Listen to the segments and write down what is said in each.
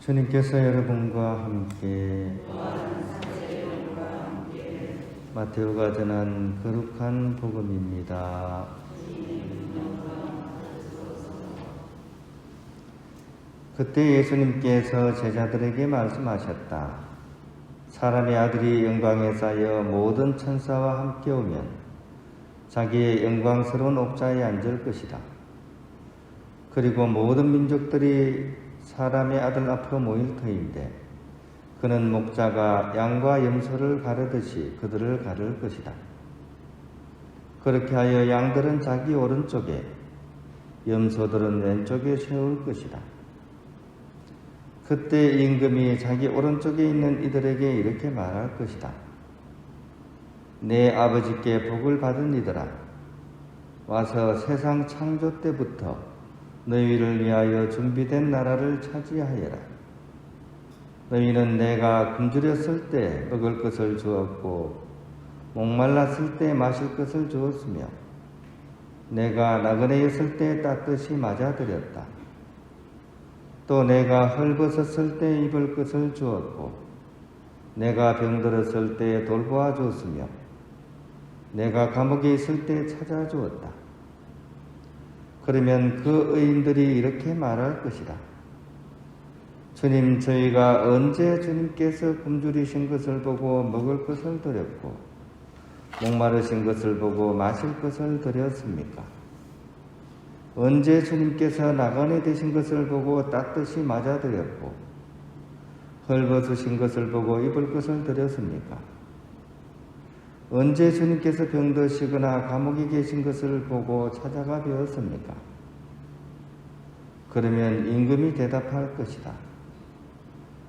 주님께서 여러분과 함께 마테오가 전한 거룩한 복음입니다. 그때 예수님께서 제자들에게 말씀하셨다. 사람의 아들이 영광에 쌓여 모든 천사와 함께 오면 자기의 영광스러운 옥좌에 앉을 것이다. 그리고 모든 민족들이 사람의 아들 앞으로 모일 터인데 그는 목자가 양과 염소를 가르듯이 그들을 가를 것이다. 그렇게 하여 양들은 자기 오른쪽에 염소들은 왼쪽에 세울 것이다. 그때 임금이 자기 오른쪽에 있는 이들에게 이렇게 말할 것이다. 내 아버지께 복을 받은 이들아, 와서 세상 창조 때부터 너희를 위하여 준비된 나라를 차지하여라. 너희는 내가 굶주렸을 때 먹을 것을 주었고 목말랐을 때 마실 것을 주었으며 내가 나그네 있을 때 따뜻이 맞아들였다. 또 내가 헐벗었을 때 입을 것을 주었고 내가 병들었을 때 돌보아 주었으며 내가 감옥에 있을 때 찾아주었다. 그러면 그 의인들이 이렇게 말할 것이다. 주님, 저희가 언제 주님께서 굶주리신 것을 보고 먹을 것을 드렸고 목마르신 것을 보고 마실 것을 드렸습니까? 언제 주님께서 나그네 되신 것을 보고 따뜻이 맞아드렸고 헐벗으신 것을 보고 입을 것을 드렸습니까? 언제 주님께서 병드시거나 감옥에 계신 것을 보고 찾아가 뵈었습니까? 그러면 임금이 대답할 것이다.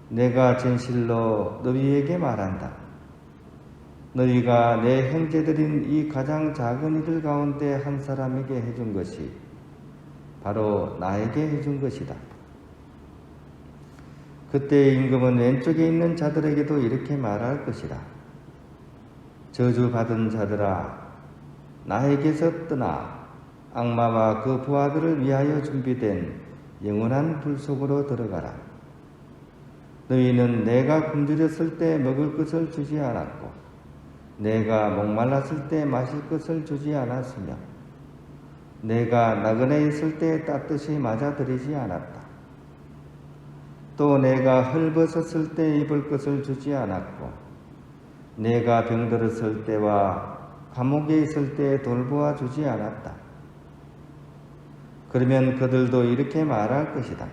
내가 진실로 너희에게 말한다. 너희가 내 형제들인 이 가장 작은 이들 가운데 한 사람에게 해준 것이 바로 나에게 해준 것이다. 그때 임금은 왼쪽에 있는 자들에게도 이렇게 말할 것이다. 저주받은 자들아, 나에게서 떠나 악마와 그 부하들을 위하여 준비된 영원한 불 속으로 들어가라. 너희는 내가 굶주렸을 때 먹을 것을 주지 않았고 내가 목말랐을 때 마실 것을 주지 않았으며 내가 나그네 있을 때 따뜻이 맞아들이지 않았다. 또 내가 헐벗었을 때 입을 것을 주지 않았고 내가 병들었을 때와 감옥에 있을 때 돌보아 주지 않았다. 그러면 그들도 이렇게 말할 것이다.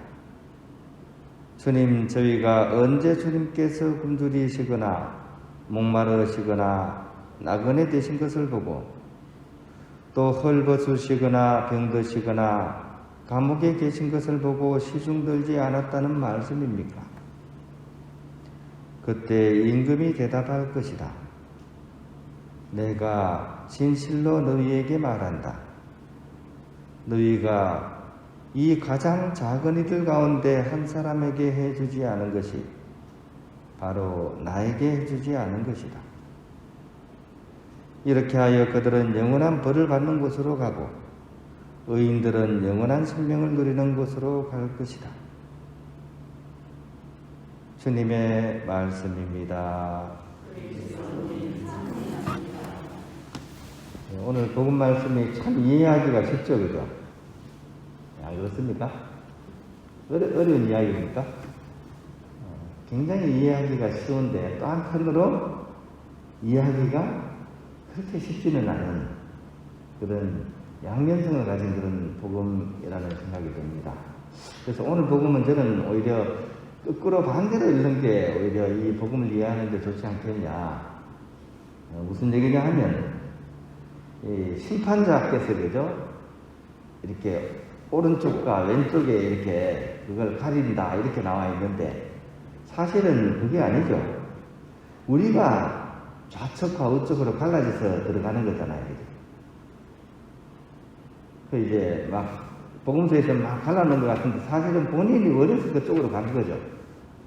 주님, 저희가 언제 주님께서 굶주리시거나 목마르시거나 나그네 되신 것을 보고 또 헐벗으시거나 병드시거나 감옥에 계신 것을 보고 시중들지 않았다는 말씀입니까? 그때 임금이 대답할 것이다. 내가 진실로 너희에게 말한다. 너희가 이 가장 작은 이들 가운데 한 사람에게 해주지 않은 것이 바로 나에게 해주지 않은 것이다. 이렇게 하여 그들은 영원한 벌을 받는 곳으로 가고 의인들은 영원한 생명을 누리는 곳으로 갈 것이다. 주님의 말씀입니다. 오늘 복음 말씀이 참 이해하기가 쉽죠, 그죠? 그렇습니까? 어려운 이야기입니까? 굉장히 이해하기가 쉬운데 또 한편으로 이해하기가 그렇게 쉽지는 않은 그런 양면성을 가진 그런 복음이라는 생각이 듭니다. 그래서 오늘 복음은 저는 오히려 거꾸로 반대로 읽는 게 오히려 이 복음을 이해하는 데 좋지 않겠냐. 무슨 얘기냐 하면 이 심판자께서 그죠? 이렇게 오른쪽과 왼쪽에 이렇게 그걸 가린다 이렇게 나와 있는데 사실은 그게 아니죠. 우리가 좌측과 우측으로 갈라져서 들어가는 거잖아요. 그 이제 막 복음서에서 막 갈라놓은 것 같은데 사실은 본인이 원해서 그쪽으로 간 거죠.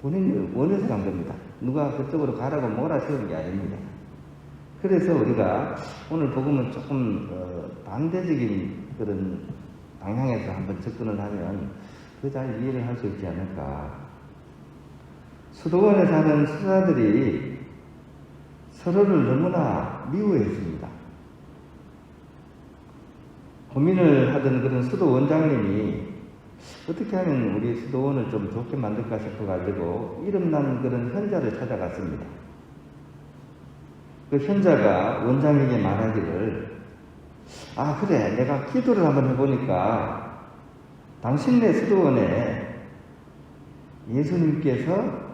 본인이 원해서 간 겁니다. 누가 그쪽으로 가라고 몰아세운 게 아닙니다. 그래서 우리가 오늘 복음은 조금 반대적인 그런 방향에서 한번 접근을 하면 그 잘 이해를 할 수 있지 않을까. 수도원에 사는 수사들이 서로를 너무나 미워했습니다. 고민을 하던 그런 수도 원장님이 어떻게 하면 우리 수도원을 좀 좋게 만들까 싶어가지고 이름난 그런 현자를 찾아갔습니다. 그 현자가 원장에게 말하기를, 아 그래, 내가 기도를 한번 해보니까 당신네 수도원에 예수님께서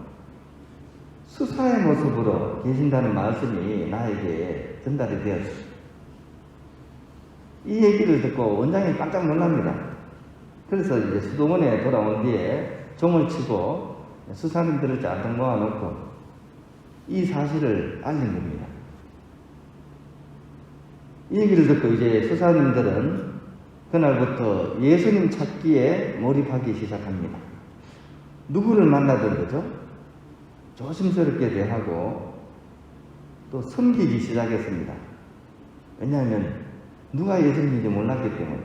수사의 모습으로 계신다는 말씀이 나에게 전달이 되었어. 이 얘기를 듣고 원장이 깜짝 놀랍니다. 그래서 이제 수도원에 돌아온 뒤에 종을 치고 수사님들을 쫙 모아놓고 이 사실을 알린 겁니다. 이 얘기를 듣고 이제 수사님들은 그날부터 예수님 찾기에 몰입하기 시작합니다. 누구를 만나던 거죠? 조심스럽게 대하고 또 섬기기 시작했습니다. 왜냐하면 누가 예수님인지 몰랐기 때문에.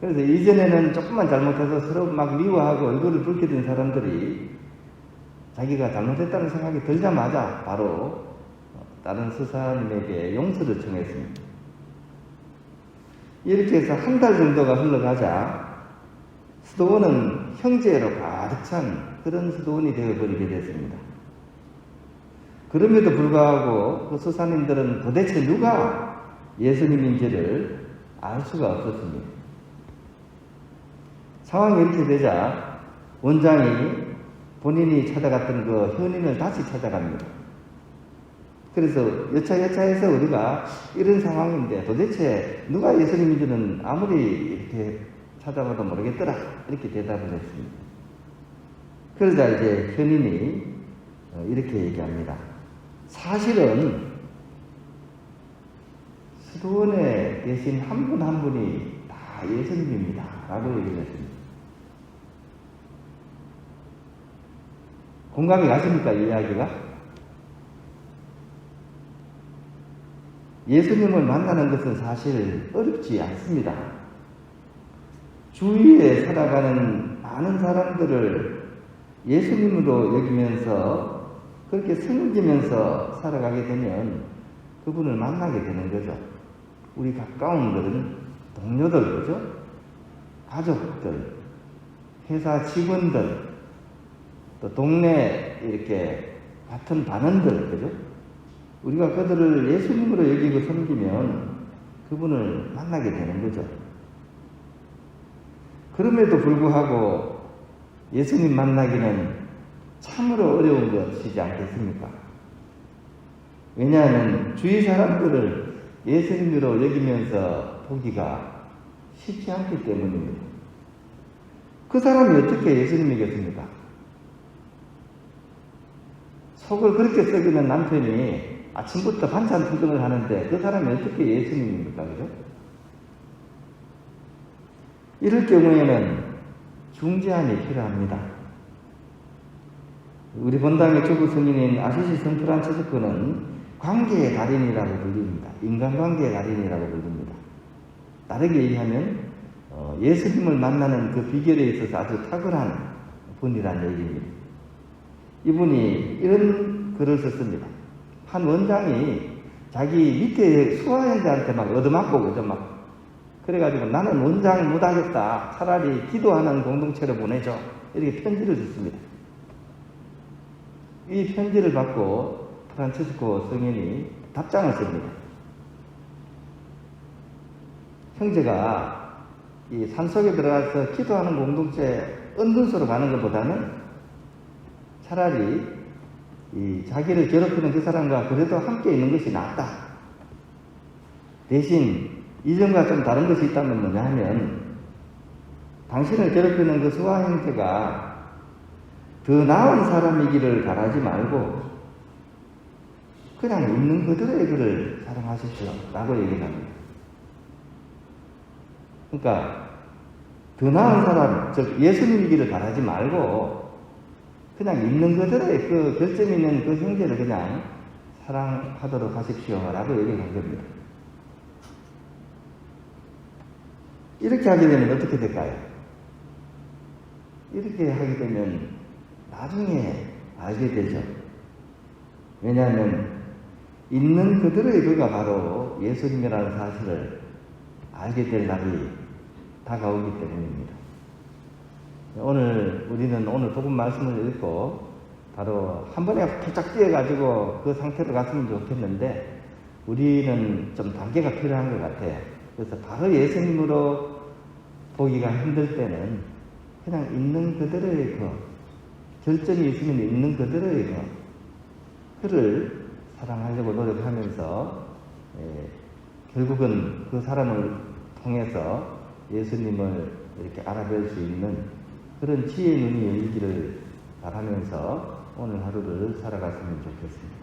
그래서 이전에는 조금만 잘못해서 서로 막 미워하고 얼굴을 붉게 된 사람들이 자기가 잘못했다는 생각이 들자마자 바로 다른 수사님에게 용서를 청했습니다. 이렇게 해서 한 달 정도가 흘러가자 수도원은 형제로 가득 찬 그런 수도원이 되어버리게 됐습니다. 그럼에도 불구하고 그 수사님들은 도대체 누가 예수님인지를 알 수가 없었습니다. 상황이 이렇게 되자 원장이 본인이 찾아갔던 그 현인을 다시 찾아갑니다. 그래서 여차여차해서 우리가 이런 상황인데 도대체 누가 예수님인지는 아무리 이렇게 찾아봐도 모르겠더라, 이렇게 대답을 했습니다. 그러자 이제 현인이 이렇게 얘기합니다. 사실은 수도원에 계신 한 분 한 분이 다 예수님입니다 라고 얘기를 했습니다. 공감이 가십니까, 이 이야기가? 예수님을 만나는 것은 사실 어렵지 않습니다. 주위에 살아가는 많은 사람들을 예수님으로 여기면서 그렇게 섬기면서 살아가게 되면 그분을 만나게 되는 거죠. 우리 가까운 분들은 동료들, 그죠? 가족들, 회사 직원들, 또 동네 이렇게 같은 반원들, 그죠? 우리가 그들을 예수님으로 여기고 섬기면 그분을 만나게 되는 거죠. 그럼에도 불구하고 예수님 만나기는 참으로 어려운 것이지 않겠습니까? 왜냐하면 주위 사람들을 예수님으로 여기면서 보기가 쉽지 않기 때문입니다. 그 사람이 어떻게 예수님이겠습니까? 속을 그렇게 썩이는 남편이 아침부터 반찬 투정을 하는데 그 사람이 어떻게 예수님입니까? 그죠? 이럴 경우에는 중재안이 필요합니다. 우리 본당의 주부 성인인 아시시 성프란치스코는 관계의 달인이라고 불립니다. 인간관계의 달인이라고 불립니다. 다르게 얘기하면 예수님을 만나는 그 비결에 있어서 아주 탁월한 분이라는 얘기입니다. 이분이 이런 글을 썼습니다. 한 원장이 자기 밑에 수화형제한테 막 얻어맞고 그죠? 막 그래가지고 나는 원장 못하겠다. 차라리 기도하는 공동체로 보내줘. 이렇게 편지를 썼습니다. 이 편지를 받고 프란치스코 성인이 답장을 씁니다. 형제가 이 산속에 들어가서 기도하는 공동체 은둔소로 가는 것보다는 차라리 이 자기를 괴롭히는 그 사람과 그래도 함께 있는 것이 낫다. 대신 이전과 좀 다른 것이 있다면 뭐냐 하면 당신을 괴롭히는 그 수화 형태가 더 나은 사람이기를 바라지 말고 그냥 있는 그대로의 그를 사랑하십시오 라고 얘기를 합니다. 그러니까 더 나은 사람, 즉 예수님이기를 바라지 말고 그냥 있는 그대로의 그 결점 있는 그 형제를 그냥 사랑하도록 하십시오 라고 얘기를 한 겁니다. 이렇게 하게 되면 어떻게 될까요? 이렇게 하게 되면 나중에 알게 되죠. 왜냐하면 있는 그들의 그가 바로 예수님이라는 사실을 알게 될 날이 다가오기 때문입니다. 우리는 오늘 복음 말씀을 읽고 바로 한 번에 펄쩍 뛰어가지고 그 상태로 갔으면 좋겠는데 우리는 좀 단계가 필요한 것 같아요. 그래서 바로 예수님으로 보기가 힘들 때는 그냥 있는 그들의 결정이 있으면 있는 그들의 그를 사랑하려고 노력하면서 결국은 그 사람을 통해서 예수님을 이렇게 알아뵐 수 있는 그런 지혜의 눈이 열리기를 바라면서 오늘 하루를 살아갔으면 좋겠습니다.